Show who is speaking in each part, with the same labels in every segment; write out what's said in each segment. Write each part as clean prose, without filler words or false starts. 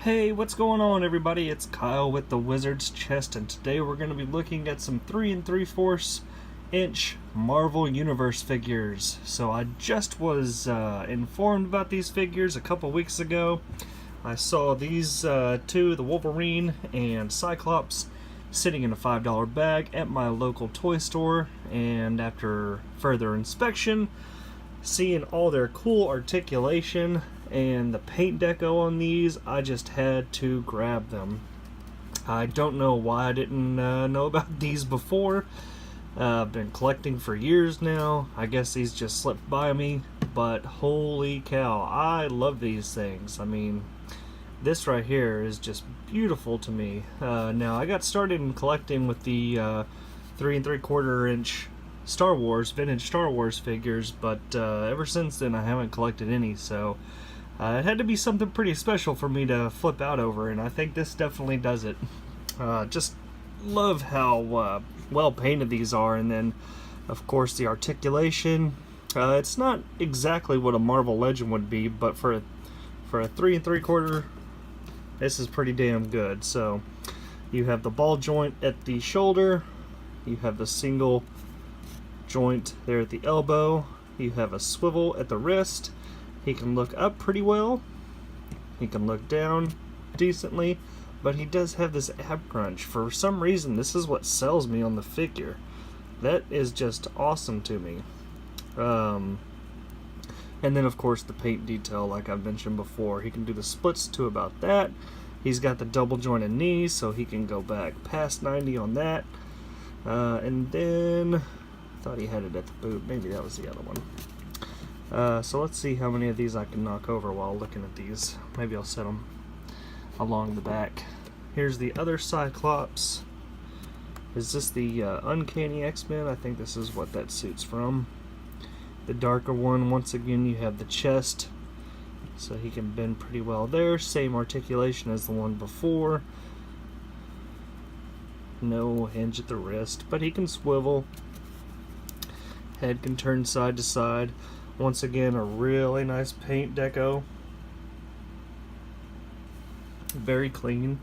Speaker 1: Hey, what's going on everybody? It's Kyle with the Wizard's Chest, and today we're going to be looking at some 3 3/4 inch Marvel Universe figures. So I just was informed about these figures a couple weeks ago. I saw these two, the Wolverine and Cyclops, sitting in a $5 bag at my local toy store, and after further inspection, seeing all their cool articulation and the paint deco on these, I just had to grab them. I don't know why I didn't know about these before. I've been collecting for years now. I guess these just slipped by me, but holy cow, I love these things. I mean, this right here is just beautiful to me. Now, I got started in collecting with the 3 3/4 inch Star Wars, vintage Star Wars figures, but ever since then I haven't collected any, so it had to be something pretty special for me to flip out over, and I think this definitely does it. Just love how well painted these are, and then of course the articulation. It's not exactly what a Marvel Legend would be, but for a 3 3/4, this is pretty damn good. So you have the ball joint at the shoulder, you have the single joint there at the elbow, you have a swivel at the wrist. He can look up pretty well, he can look down decently, but he does have this ab crunch. For some reason, this is what sells me on the figure. That is just awesome to me. And then of course the paint detail, like I've mentioned before. He can do the splits to about that. He's got the double jointed knees, so he can go back past 90 on that. And then I thought he had it at the boot. Maybe that was the other one. So let's see how many of these I can knock over while looking at these. Maybe I'll set them along the back. Here's the other Cyclops. Is this the Uncanny X-Men? I think this is what that suit's from. The darker one, once again, you have the chest, so he can bend pretty well there. Same articulation as the one before. No hinge at the wrist, but he can swivel. Head can turn side to side. Once again, a really nice paint deco. Very clean.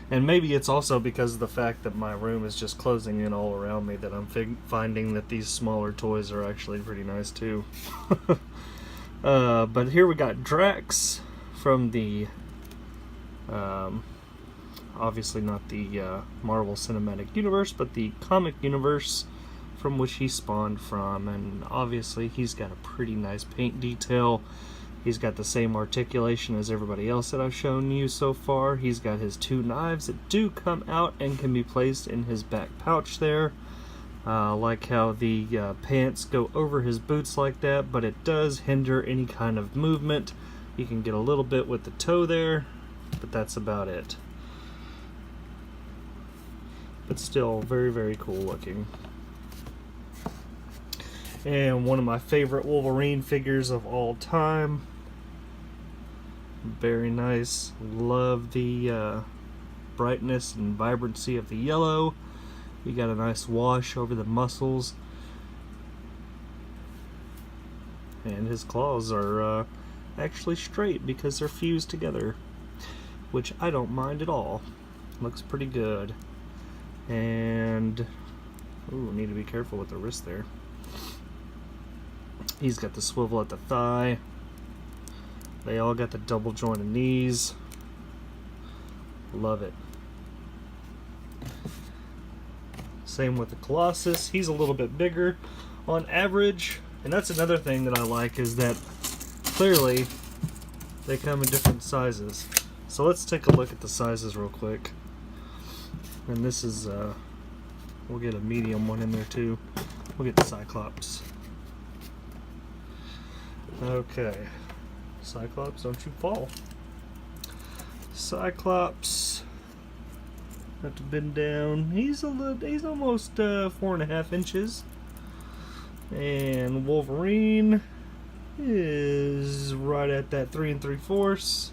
Speaker 1: And maybe it's also because of the fact that my room is just closing in all around me that I'm finding that these smaller toys are actually pretty nice too. But here we got Drax from the, obviously not the Marvel Cinematic Universe, but the comic universe from which he spawned from, and obviously he's got a pretty nice paint detail. He's got the same articulation as everybody else that I've shown you so far. He's got his 2 knives that do come out and can be placed in his back pouch there. Like how the pants go over his boots like that, but it does hinder any kind of movement. You can get a little bit with the toe there, but that's about it. But still very, very cool looking. And one of my favorite Wolverine figures of all time. Very nice. Love the brightness and vibrancy of the yellow. You got a nice wash over the muscles. And his claws are actually straight because they're fused together, which I don't mind at all. Looks pretty good. And ooh, need to be careful with the wrist there. He's got the swivel at the thigh. They all got the double jointed knees. Love it. Same with the Colossus. He's a little bit bigger on average. And that's another thing that I like, is that clearly they come in different sizes. So let's take a look at the sizes real quick. And this is, we'll get a medium one in there too. We'll get the Cyclops. Okay, Cyclops, don't you fall. Cyclops, have to bend down. He's almost 4.5 inches. And Wolverine is right at that 3 3/4.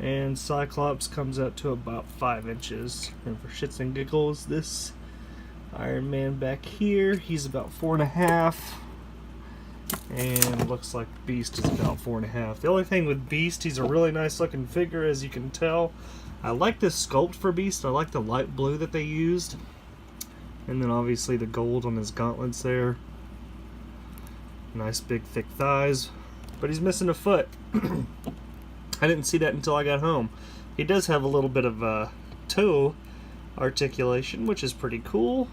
Speaker 1: And Cyclops comes out to about 5 inches. And for shits and giggles, this Iron Man back here, he's about 4.5. And looks like Beast is about 4.5. The only thing with Beast, he's a really nice looking figure, as you can tell. I like this sculpt for Beast. I like the light blue that they used. And then obviously the gold on his gauntlets there. Nice big thick thighs. But he's missing a foot. I didn't see that until I got home. He does have a little bit of toe articulation, which is pretty cool.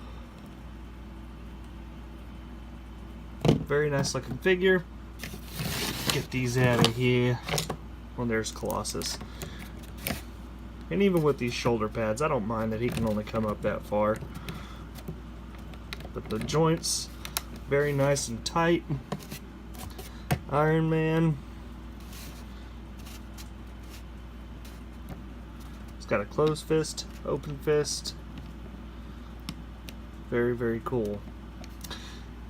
Speaker 1: Very nice looking figure. Get these out of here. Well, there's Colossus. And even with these shoulder pads, I don't mind that he can only come up that far. But the joints, very nice and tight. Iron Man. He's got a closed fist, open fist. Very, very cool.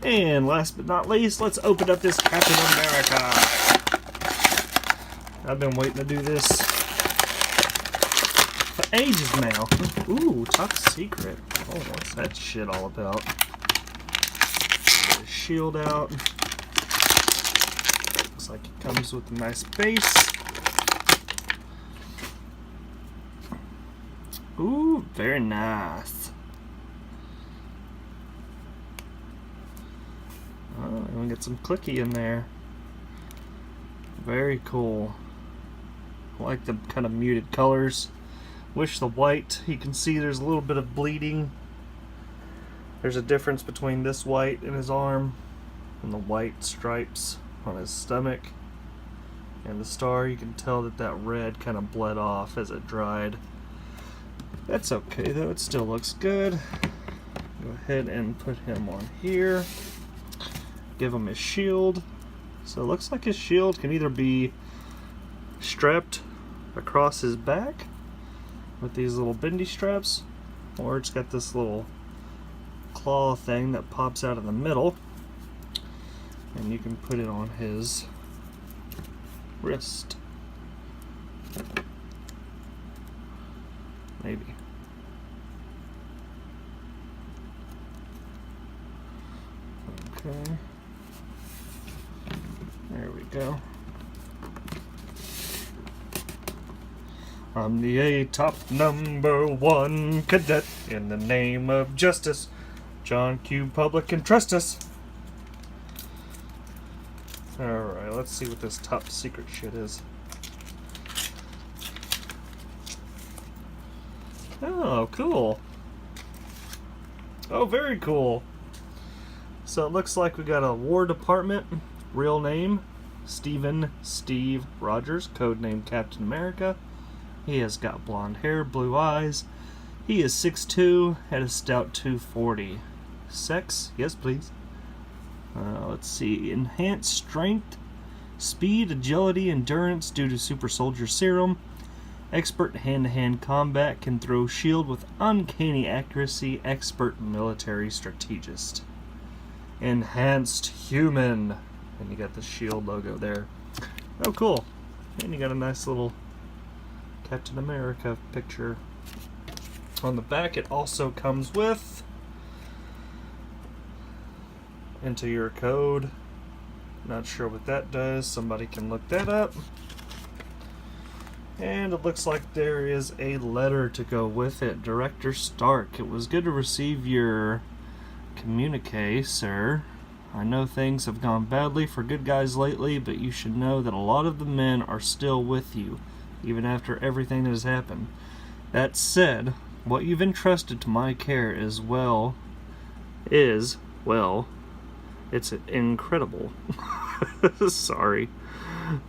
Speaker 1: And last but not least, let's open up this Captain America. I've been waiting to do this for ages now. Ooh, top secret. Oh, what's that shit all about? Get his shield out. Looks like it comes with a nice base. Ooh, very nice. Oh, and we get some clicky in there. Very cool. I like the kind of muted colors. Wish the white, you can see there's a little bit of bleeding. There's a difference between this white in his arm and the white stripes on his stomach. And the star, you can tell that that red kind of bled off as it dried. That's okay though, it still looks good. Go ahead and put him on here. Give him his shield. So it looks like his shield can either be strapped across his back with these little bendy straps, or it's got this little claw thing that pops out in the middle, and you can put it on his wrist. Maybe. Okay. There we go. I'm the top #1 cadet in the name of justice. John Q. Public can trust us. Alright, let's see what this top secret shit is. Oh, cool. Oh, very cool. So it looks like we got a War Department. Real name, Steve Rogers, codename Captain America. He has got blonde hair, blue eyes. He is 6'2", at a stout 240. Sex? Yes, please. Let's see. Enhanced strength, speed, agility, endurance due to super soldier serum. Expert hand-to-hand combat, can throw shield with uncanny accuracy. Expert military strategist. Enhanced human. And you got the shield logo there. Oh, cool. And you got a nice little Captain America picture. On the back, it also comes with enter your code. Not sure what that does. Somebody can look that up. And it looks like there is a letter to go with it. Director Stark, it was good to receive your communique, sir. I know things have gone badly for good guys lately, but you should know that a lot of the men are still with you, even after everything that has happened. That said, what you've entrusted to my care it's incredible. Sorry.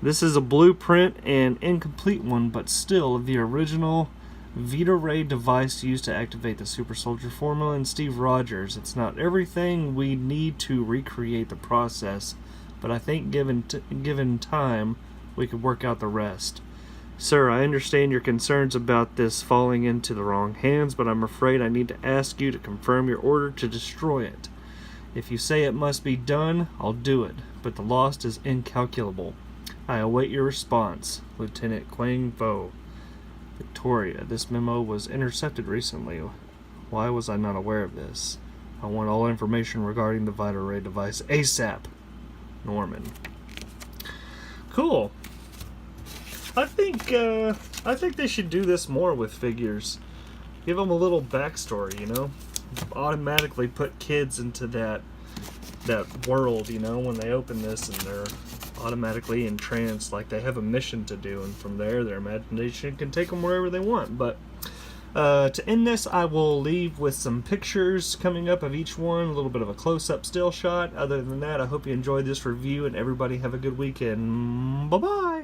Speaker 1: This is a blueprint, an incomplete one, but still the original Vita Ray device used to activate the super soldier formula in Steve Rogers. It's not everything we need to recreate the process, but I think given time, we could work out the rest. Sir, I understand your concerns about this falling into the wrong hands, but I'm afraid I need to ask you to confirm your order to destroy it. If you say it must be done, I'll do it, but the loss is incalculable. I await your response. Lieutenant Quang Vo. Victoria, this memo was intercepted recently. Why was I not aware of this? I want all information regarding the Vita Ray device ASAP. Norman. Cool. I think they should do this more with figures. Give them a little backstory, you know? Automatically put kids into that world, you know, when they open this, and they're automatically entranced, like they have a mission to do, and from there their imagination can take them wherever they want. But to end this, I will leave with some pictures coming up of each one, a little bit of a close-up still shot. Other than that, I hope you enjoyed this review, and everybody have a good weekend. Bye-bye!